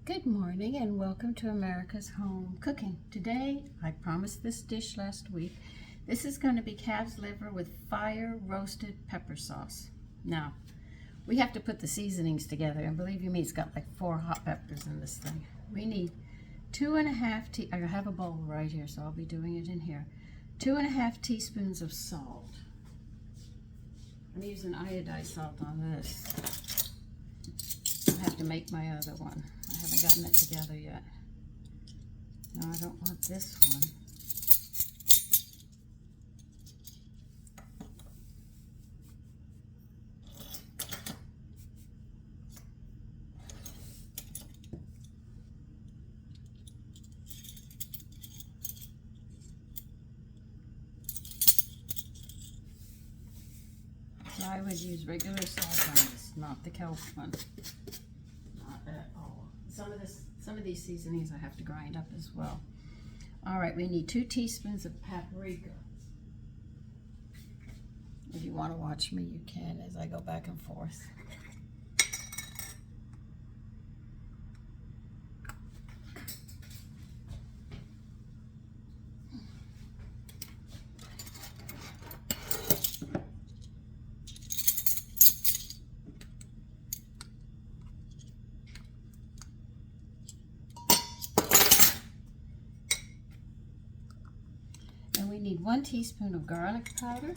Good morning and welcome to America's Home Cooking. Today, I promised this dish last week. This is going to be calf's liver with fire roasted pepper sauce. Now, we have to put the seasonings together, and believe you me, it's got like 4 hot peppers in this thing. We need 2.5 I have a bowl right here, so I'll be doing it in here. 2.5 teaspoons of salt. I'm using iodized salt on this. I have to make my other one. I haven't gotten it together yet. No, I don't want this one. So I would use regular salt on this, not the kelp one. Not at all. Some of these seasonings I have to grind up as well. All right, we need 2 teaspoons of paprika. If you want to watch me, you can as I go back and forth. And we need 1 teaspoon of garlic powder.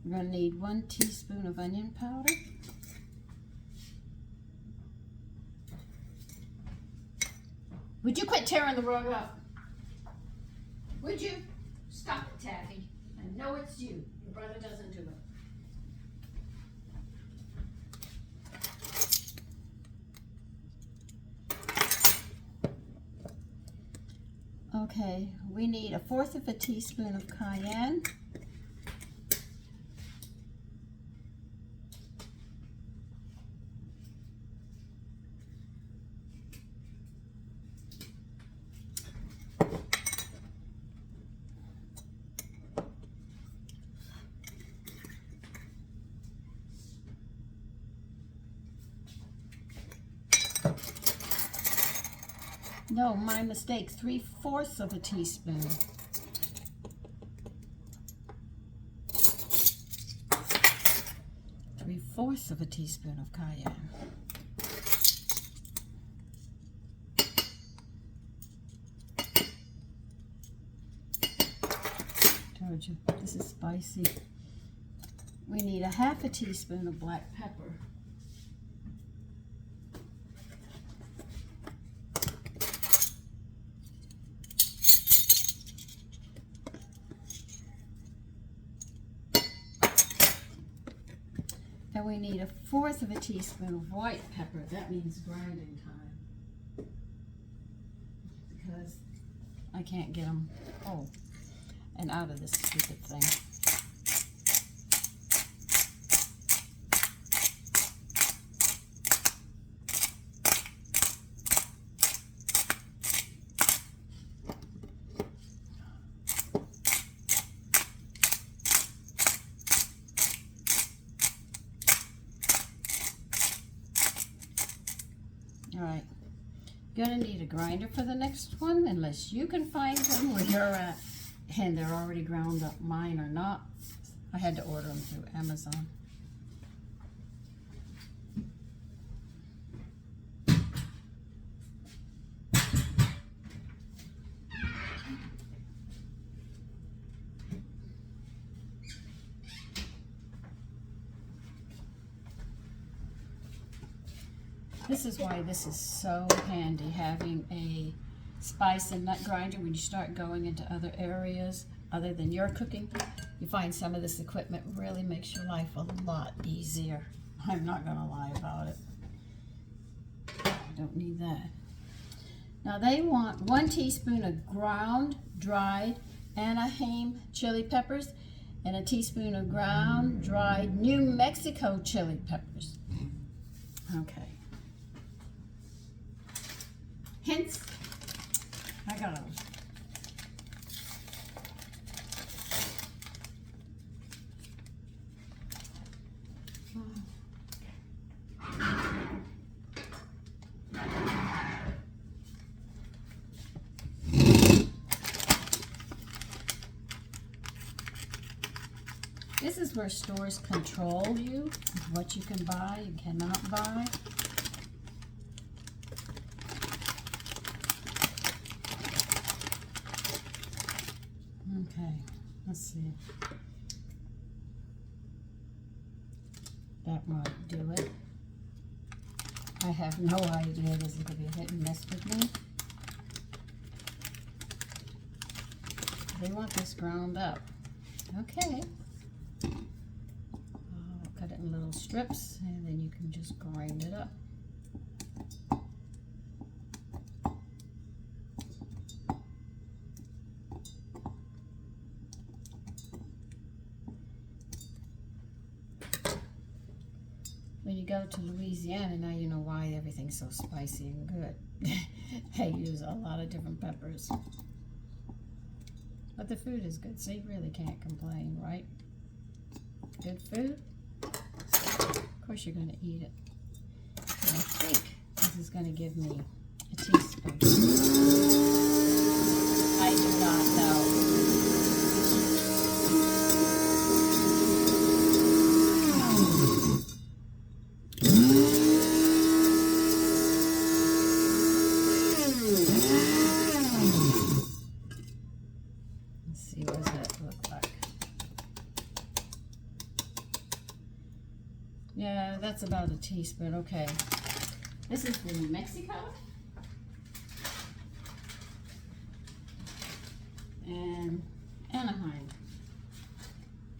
We're going to need 1 teaspoon of onion powder. Would you quit tearing the rug up? Would you? Stop it, Taffy. I know it's you. Your brother doesn't do it. Okay, we need 1/4 teaspoon of cayenne. No, my mistake, 3/4 teaspoon. Three-fourths of a teaspoon of cayenne. Told you, this is spicy. We need 1/2 teaspoon of black pepper. And we need 1/4 teaspoon of white pepper. That means grinding time. Because I can't get them whole and out of this stupid thing. All right, you're gonna need a grinder for the next one, unless you can find them where you're at, and they're already ground up. Mine are not. I had to order them through Amazon. This is why this is so handy, having a spice and nut grinder when you start going into other areas other than your cooking. You find some of this equipment really makes your life a lot easier. I'm not going to lie about it. I don't need that. Now they want 1 teaspoon of ground, dried Anaheim chili peppers and 1 teaspoon of ground, dried New Mexico chili peppers. Okay. Hints. I got them. This is where stores control you, what you can buy and cannot buy. Okay, let's see. That might do it. I have no idea this is going to be a hit and miss with me. They want this ground up. Okay. I'll cut it in little strips and then you can just grind it up. When you go to Louisiana, now you know why everything's so spicy and good. They use a lot of different peppers. But the food is good, so you really can't complain, right? Good food. Of course you're going to eat it. And I think this is going to give me a teaspoon. I do not know. Let's see, what does that look like? Yeah, that's about a teaspoon. Okay. This is from New Mexico. And Anaheim.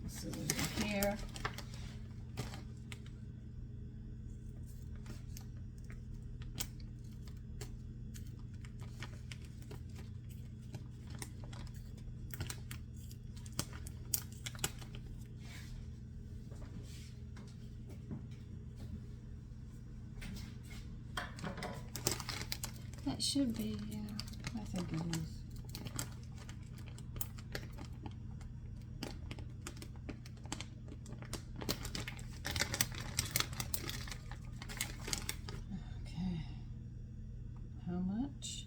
So over here. That should be, yeah, I think it is. Okay. How much?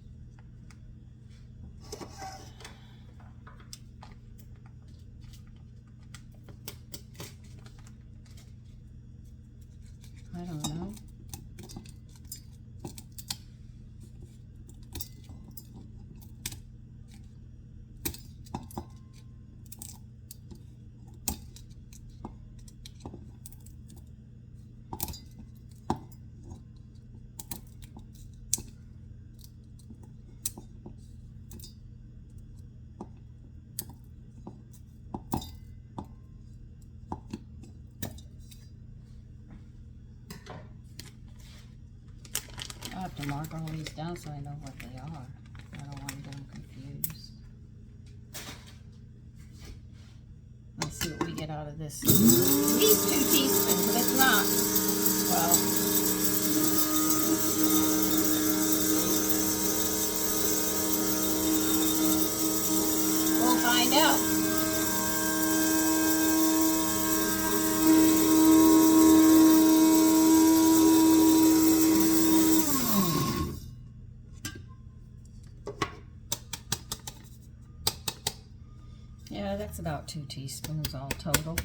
I don't know. I have to mark all these down so I know what they are. I don't want to get them confused. Let's see what we get out of this. These 2 teaspoons, but it's not. Well, we'll find out. Yeah, that's about 2 teaspoons all total.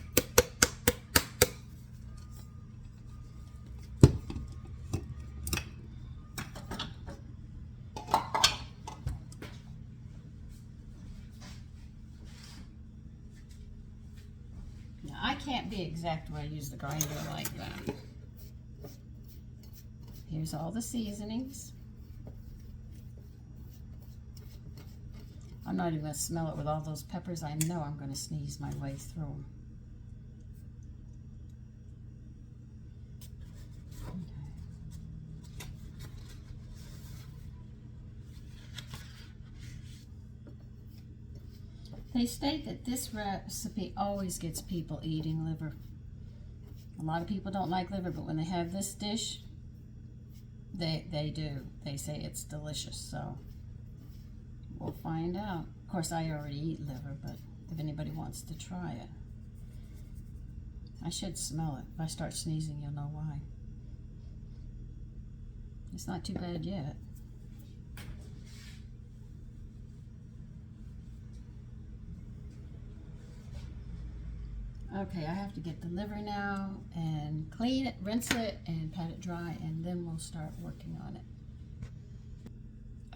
Now, I can't be exact when I use the grinder like that. Here's all the seasonings. I'm not even going to smell it with all those peppers. I know I'm going to sneeze my way through them. They state that this recipe always gets people eating liver. A lot of people don't like liver, but when they have this dish, they do. They say it's delicious, so find out. Of course, I already eat liver, but if anybody wants to try it. I should smell it. If I start sneezing, you'll know why. It's not too bad yet. Okay, I have to get the liver now and clean it, rinse it, and pat it dry, and then we'll start working on it.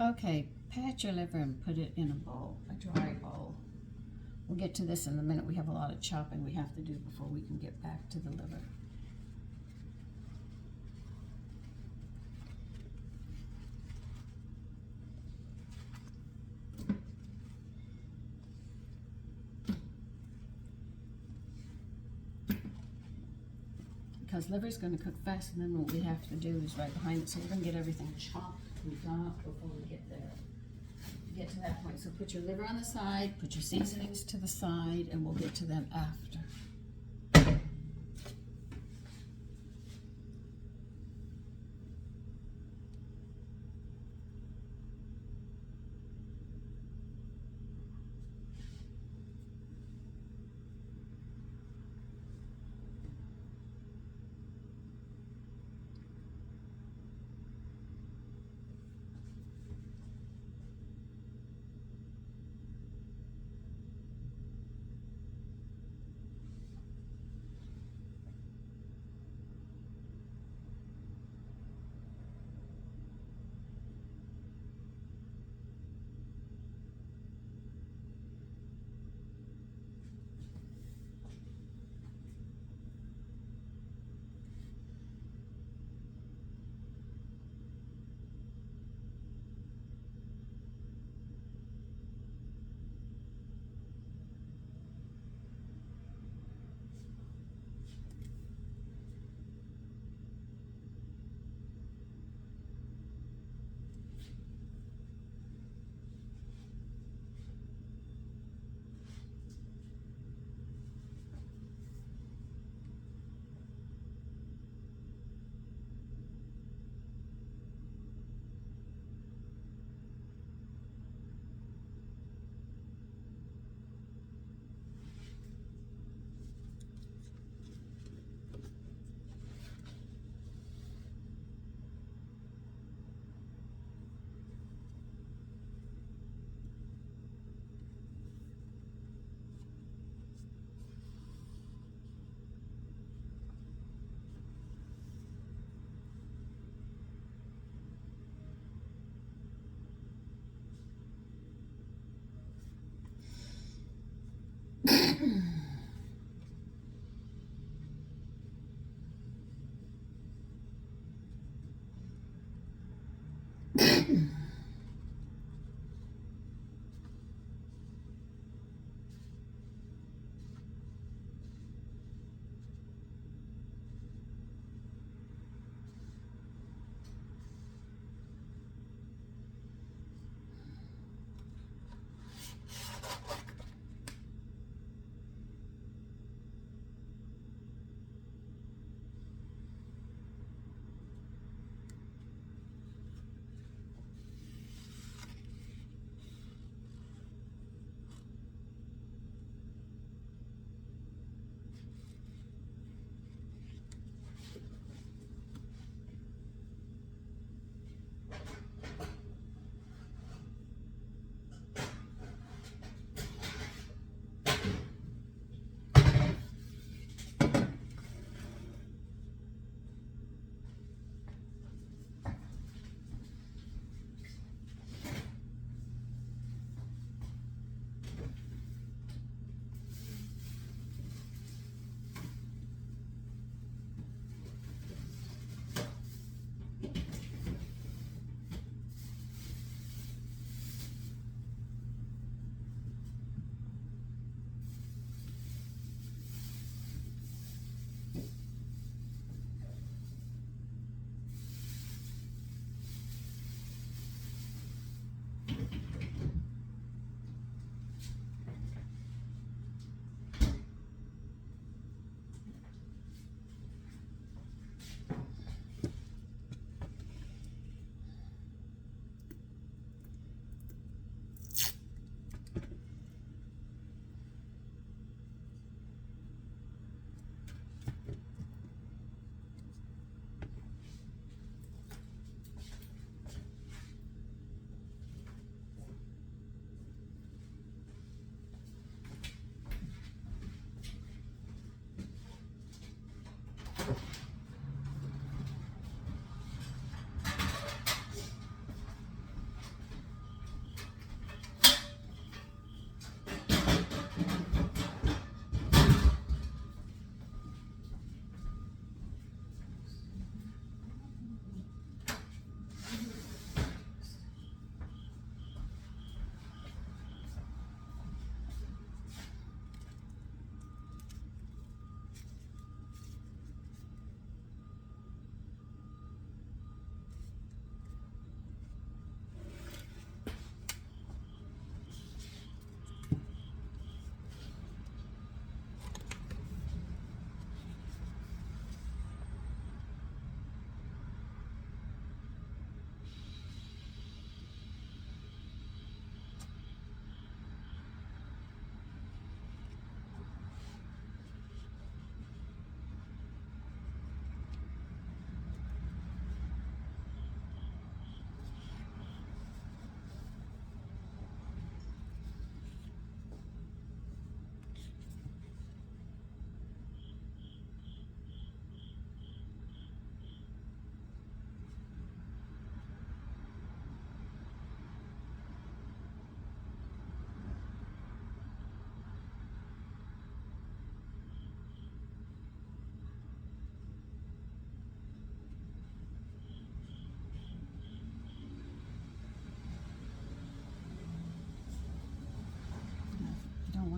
Okay, pat your liver and put it in a bowl, a dry bowl. We'll get to this in a minute. We have a lot of chopping we have to do before we can get back to the liver. Because liver is going to cook fast, and then what we have to do is right behind it. So we're going to get everything chopped and done up before we get there. Get to that point. So put your liver on the side, put your seasonings to the side, and we'll get to them after.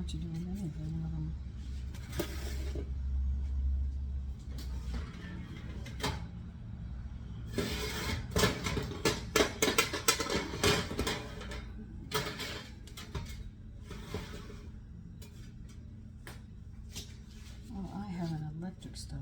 want you doing anything with them. Oh, I have an electric stove.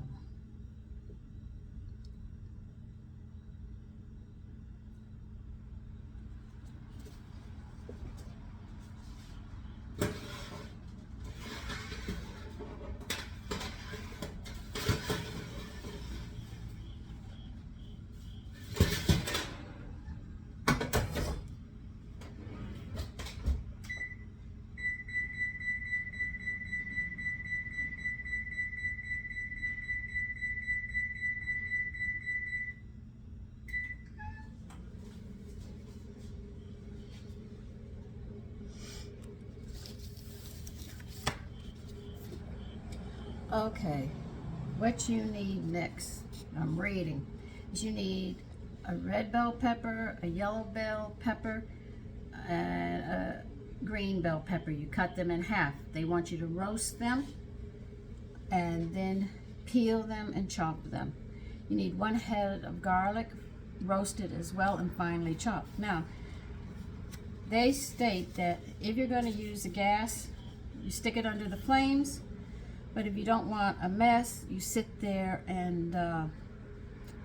Okay, what you need next, I'm reading, is you need a red bell pepper, a yellow bell pepper, and a green bell pepper. You cut them in half. They want you to roast them and then peel them and chop them. You need 1 head of garlic, roasted as well and finely chopped. Now, they state that if you're going to use a gas, you stick it under the flames. But if you don't want a mess, you sit there and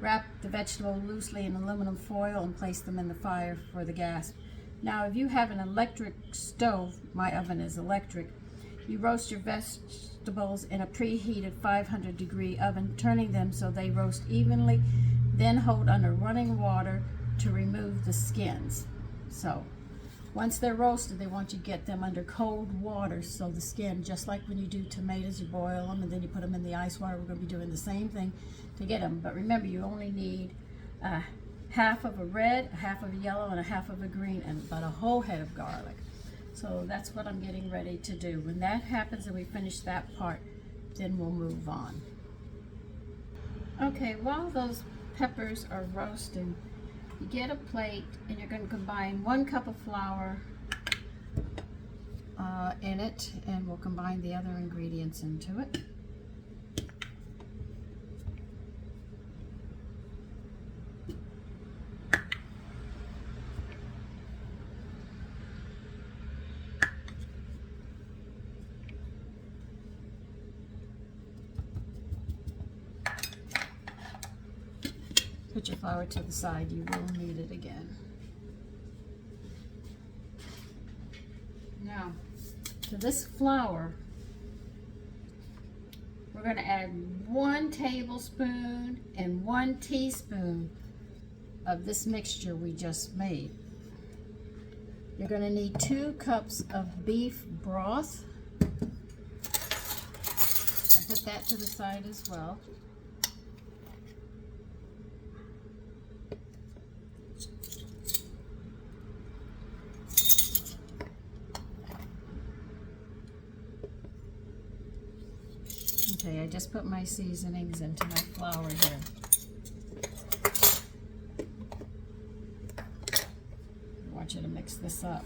wrap the vegetable loosely in aluminum foil and place them in the fire for the gas. Now, if you have an electric stove, my oven is electric, you roast your vegetables in a preheated 500-degree oven, turning them so they roast evenly, then hold under running water to remove the skins. So, once they're roasted, they want you to get them under cold water so the skin, just like when you do tomatoes, you boil them and then you put them in the ice water. We're going to be doing the same thing to get them. But remember, you only need half of a red, half of a yellow, and a half of a green, and about a whole head of garlic. So that's what I'm getting ready to do. When that happens and we finish that part, then we'll move on. Okay, while those peppers are roasting, you get a plate and you're going to combine 1 cup of flour in it, and we'll combine the other ingredients into it. Put your flour to the side, you will need it again. Now, to this flour, we're going to add 1 tablespoon and 1 teaspoon of this mixture we just made. You're going to need 2 cups of beef broth. And put that to the side as well. Okay, I just put my seasonings into my flour here. I want you to mix this up.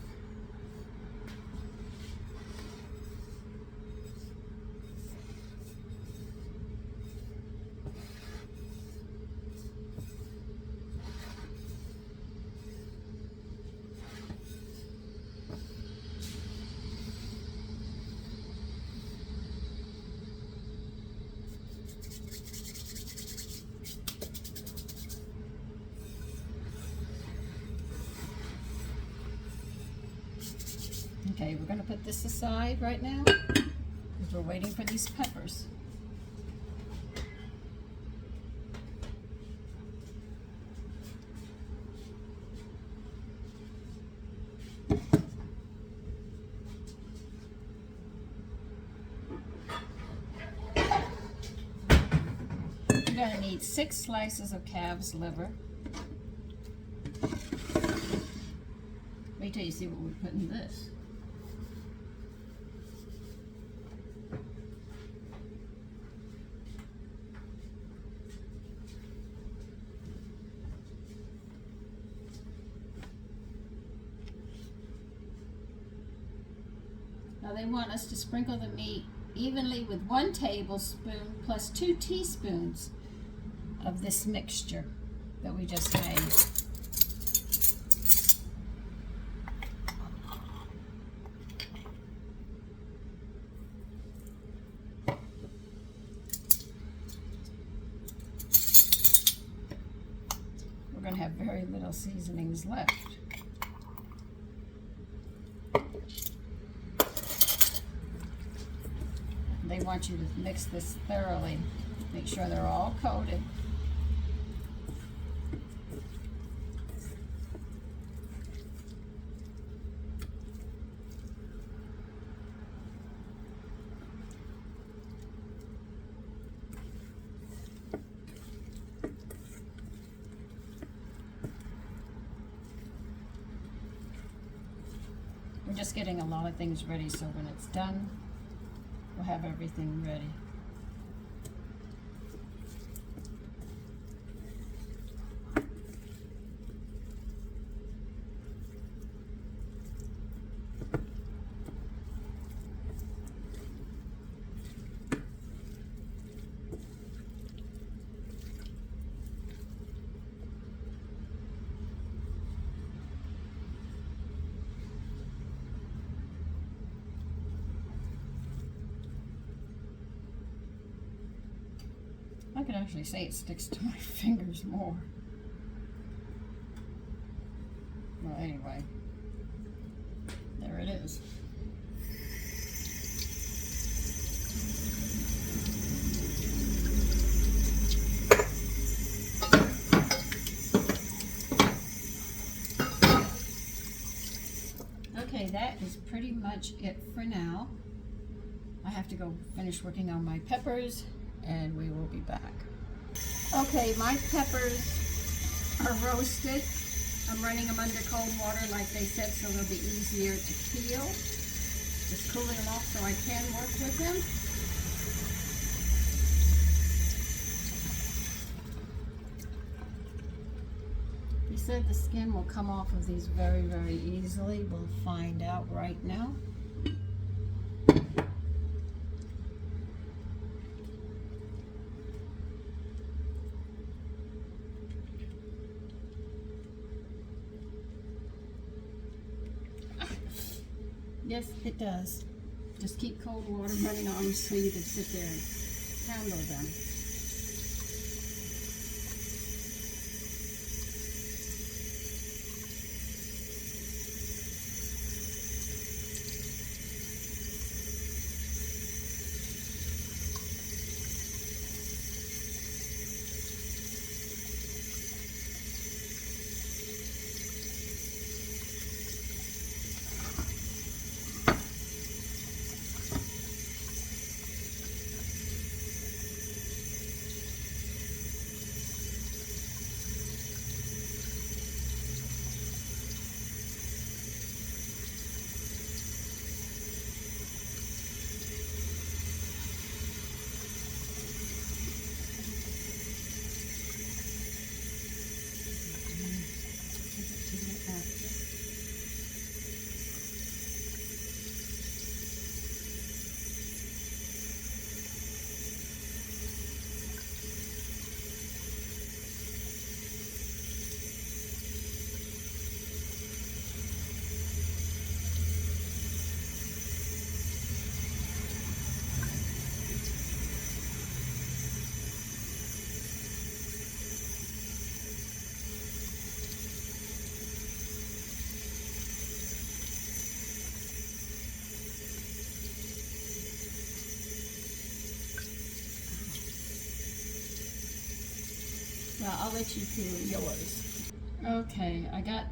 Okay, we're going to put this aside right now because we're waiting for these peppers. You're going to need 6 slices of calf's liver. Wait till you see what we put in this. Now they want us to sprinkle the meat evenly with 1 tablespoon plus 2 teaspoons of this mixture that we just made. We're going to have very little seasonings left. They want you to mix this thoroughly. Make sure they're all coated. We're just getting a lot of things ready, so when it's done, we'll have everything ready. I could actually say it sticks to my fingers more. Well, anyway, there it is. Okay, that is pretty much it for now. I have to go finish working on my peppers, and we will be back. Okay, my peppers are roasted. I'm running them under cold water like they said, so they'll be easier to peel. Just cooling them off so I can work with them. He said the skin will come off of these very, very easily. We'll find out right now. Yes, it does. Just keep cold water running on so you can sit there and handle them. Now I'll let you peel yours. Okay, I got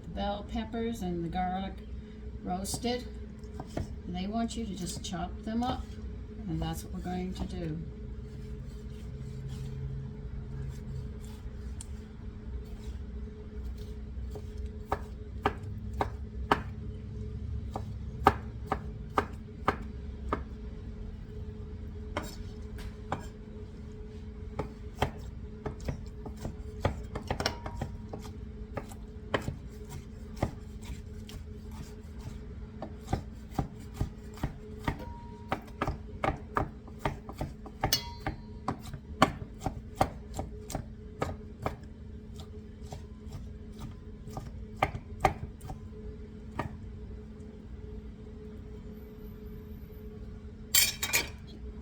the bell peppers and the garlic roasted. And they want you to just chop them up, and that's what we're going to do.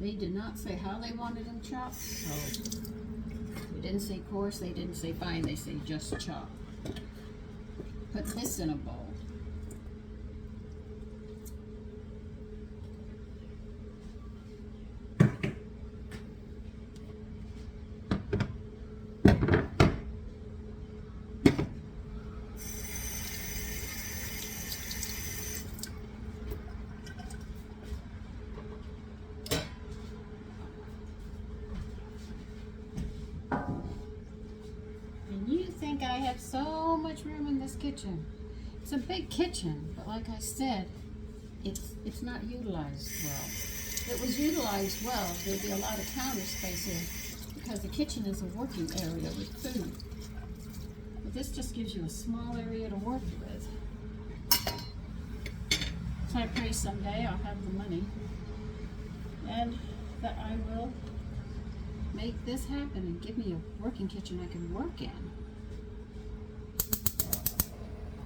They did not say how they wanted them chopped, so they didn't say coarse, they didn't say fine, they say just chop. Put this in a bowl. You think I have so much room in this kitchen. It's a big kitchen, but like I said, it's not utilized well. If it was utilized well, there'd be a lot of counter space here because the kitchen is a working area with food. But this just gives you a small area to work with. So I pray someday I'll have the money and that I will make this happen and give me a working kitchen I can work in.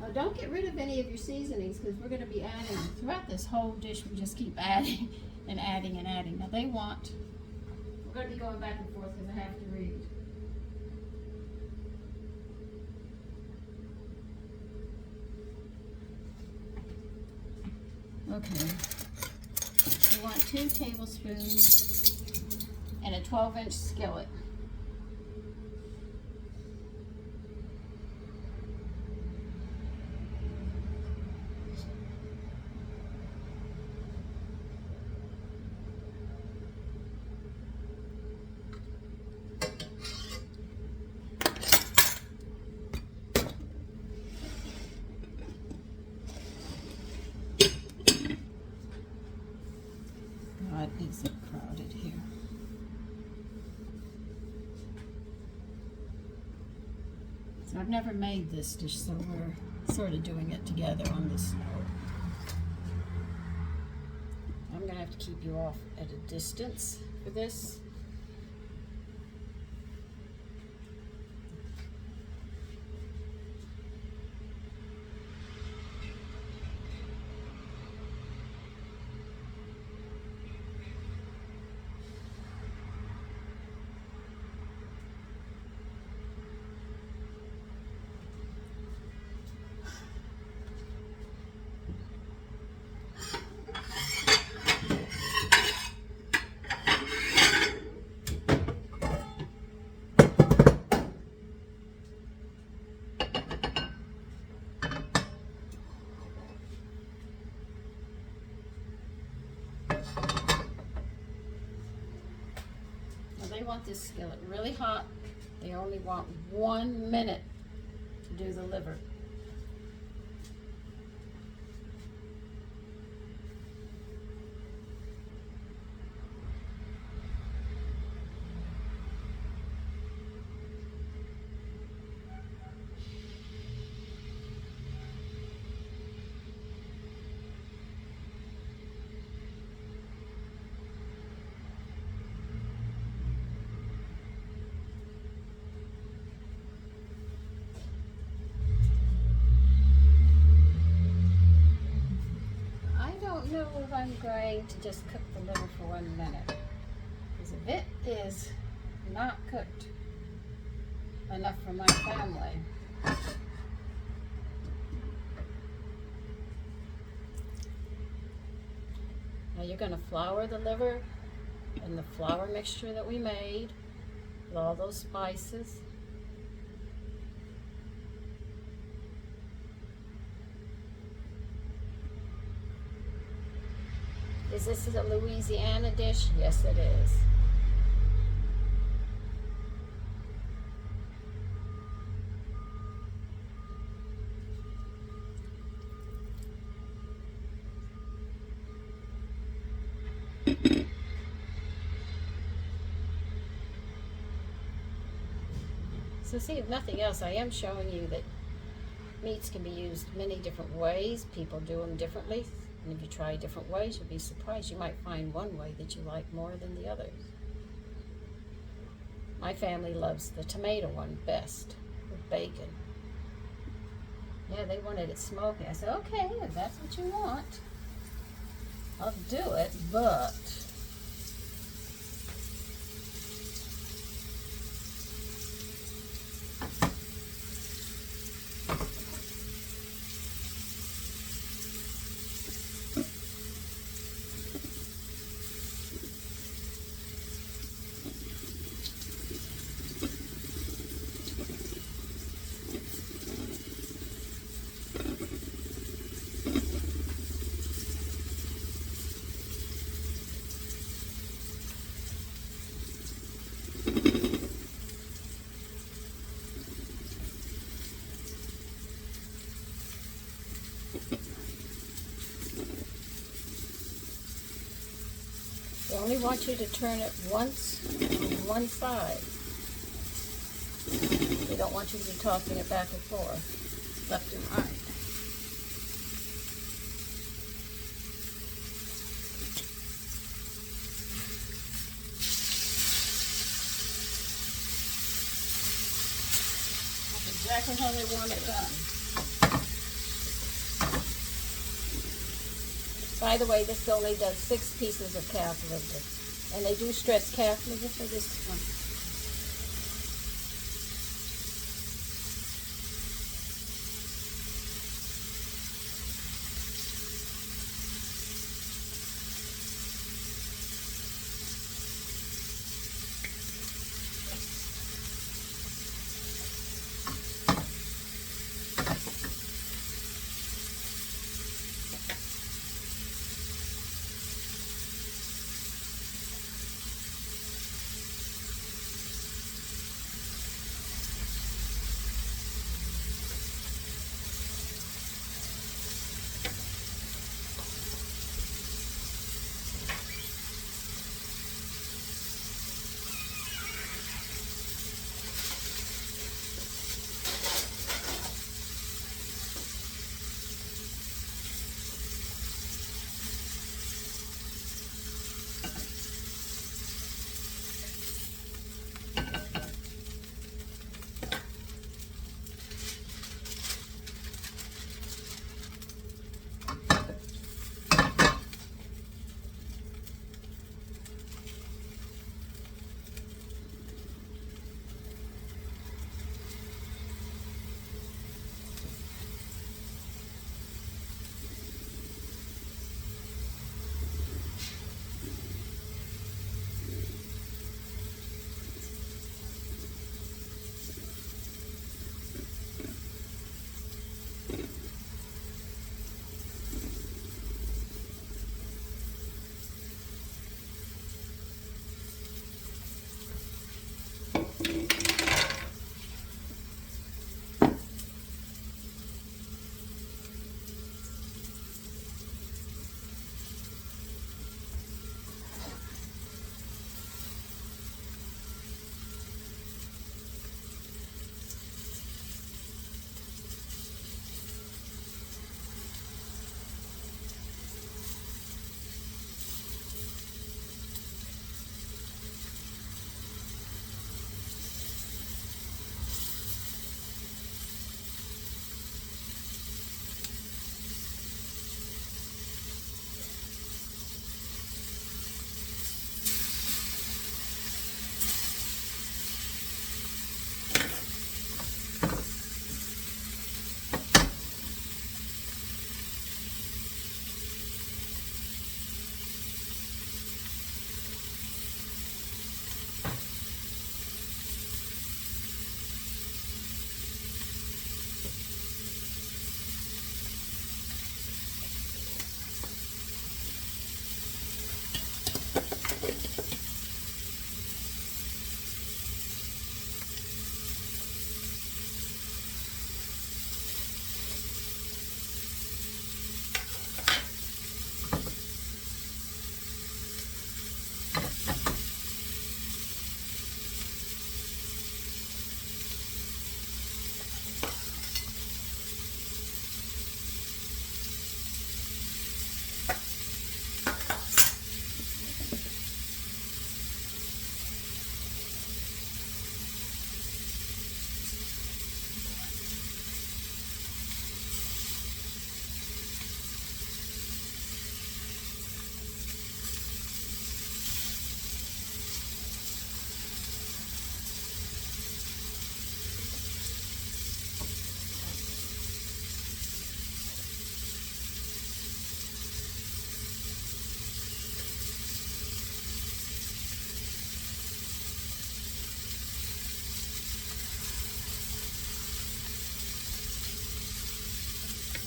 Now don't get rid of any of your seasonings because we're going to be adding throughout this whole dish. We just keep adding and adding and adding. Now we're going to be going back and forth because I have to read. Okay. We want 2 tablespoons and a 12-inch skillet. God, is it crowded here? So I've never made this dish, so we're sort of doing it together on this note. I'm going to have to keep you off at a distance for this. They want this skillet really hot. They only want 1 minute to do the liver. I don't know if I'm going to just cook the liver for 1 minute, because if it is not cooked enough for my family, now you're going to flour the liver in the flour mixture that we made with all those spices. Is this a Louisiana dish? Yes, it is. So see, if nothing else, I am showing you that meats can be used many different ways. People do them differently. And if you try different ways, you'll be surprised. You might find one way that you like more than the others. My family loves the tomato one best with bacon. Yeah, they wanted it smoky. I said, okay, if that's what you want, I'll do it, but only want you to turn it once on one side. They don't want you to be tossing it back and forth, left and right. That's exactly how they want it done. By the way, this only does 6 pieces of calf liver. And they do stress calf liver for this one.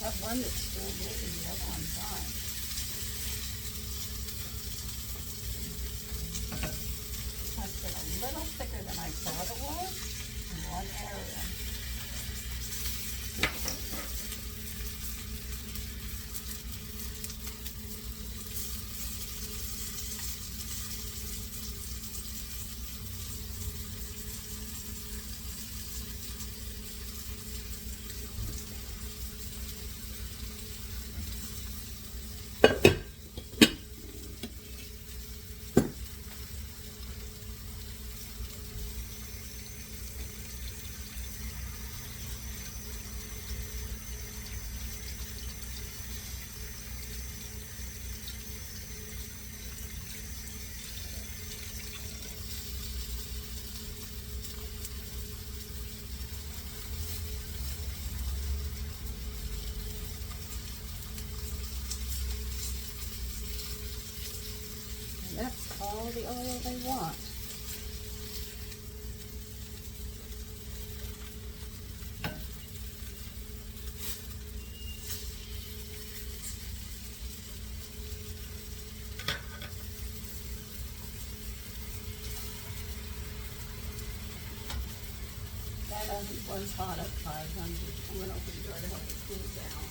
I have one that's still moving, the other one's on. That's been a little thicker than I thought it was in one area. all the oil they want. That oven was hot at 500. I'm going to open the door to help it cool down.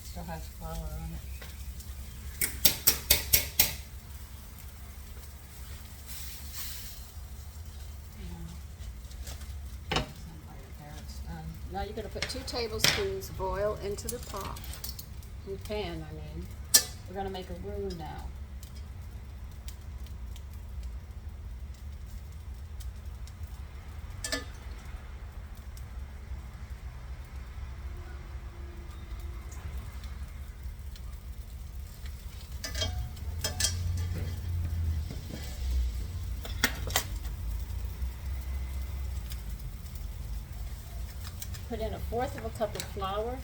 Still has flour on it. Now you're going to put 2 tablespoons of oil into the pot, in the pan, I mean. We're going to make a roux now. Put in 1/4 cup of flour.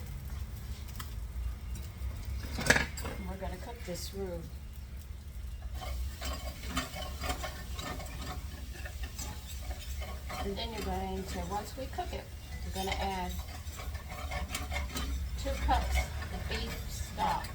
And we're going to cook this roux. And then you're going to, once we cook it, we're going to add 2 cups of beef stock.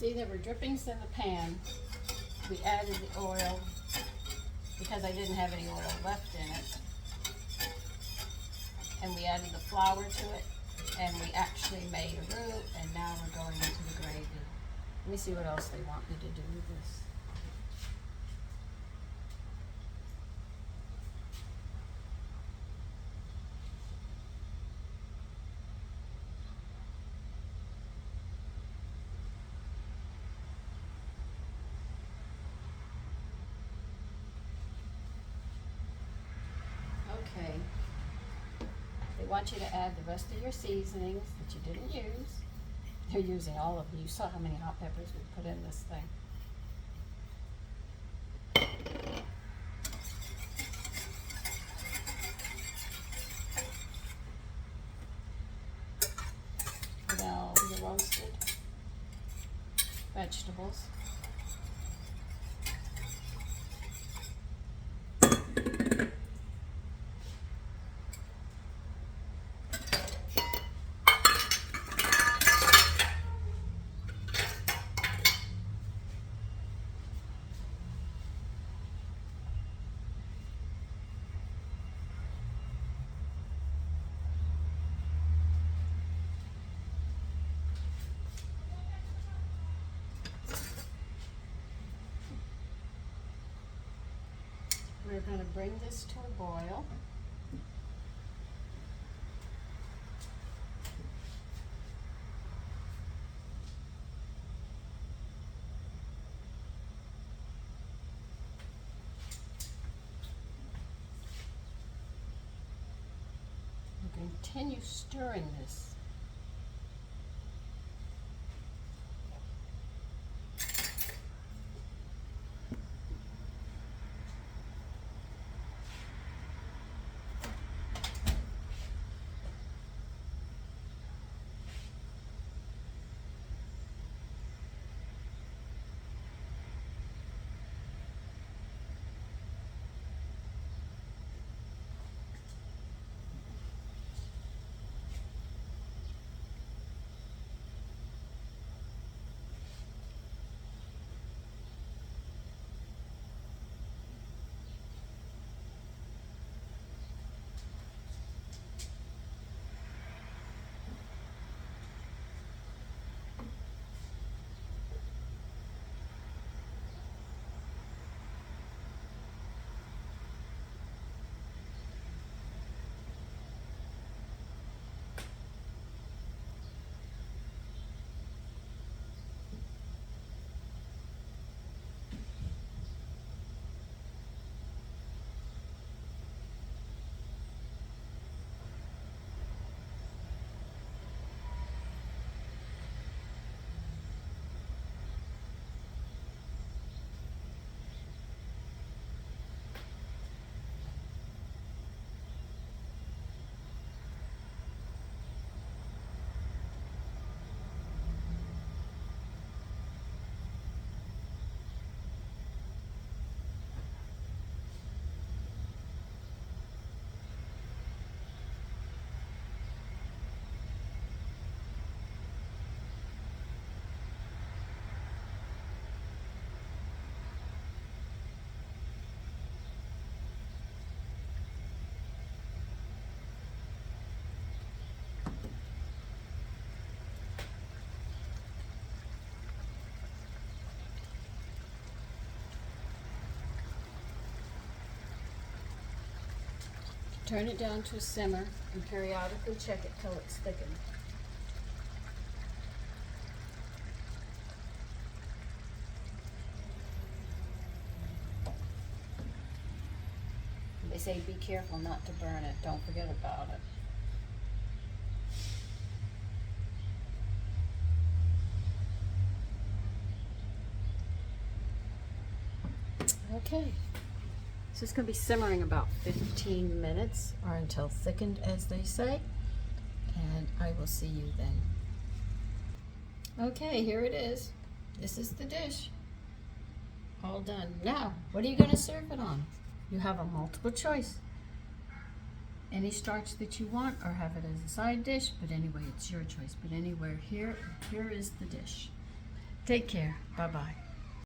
See, there were drippings in the pan. We added the oil because I didn't have any oil left in it. And we added the flour to it, and we actually made a roux, and now we're going into the gravy. Let me see what else they want me to do with this. Okay. They want you to add the rest of your seasonings that you didn't use. They're using all of them. You saw how many hot peppers we put in this thing. Now the roasted vegetables. We're going to bring this to a boil. We'll continue stirring this. Turn it down to a simmer and periodically check it till it's thickened. They say be careful not to burn it. Don't forget about it. Okay. So it's going to be simmering about 15 minutes or until thickened, as they say, and I will see you then. Okay, here it is. This is the dish. All done. Now, what are you going to serve it on? You have a multiple choice. Any starch that you want, or have it as a side dish, but anyway, it's your choice. But anywhere, here is the dish. Take care. Bye-bye.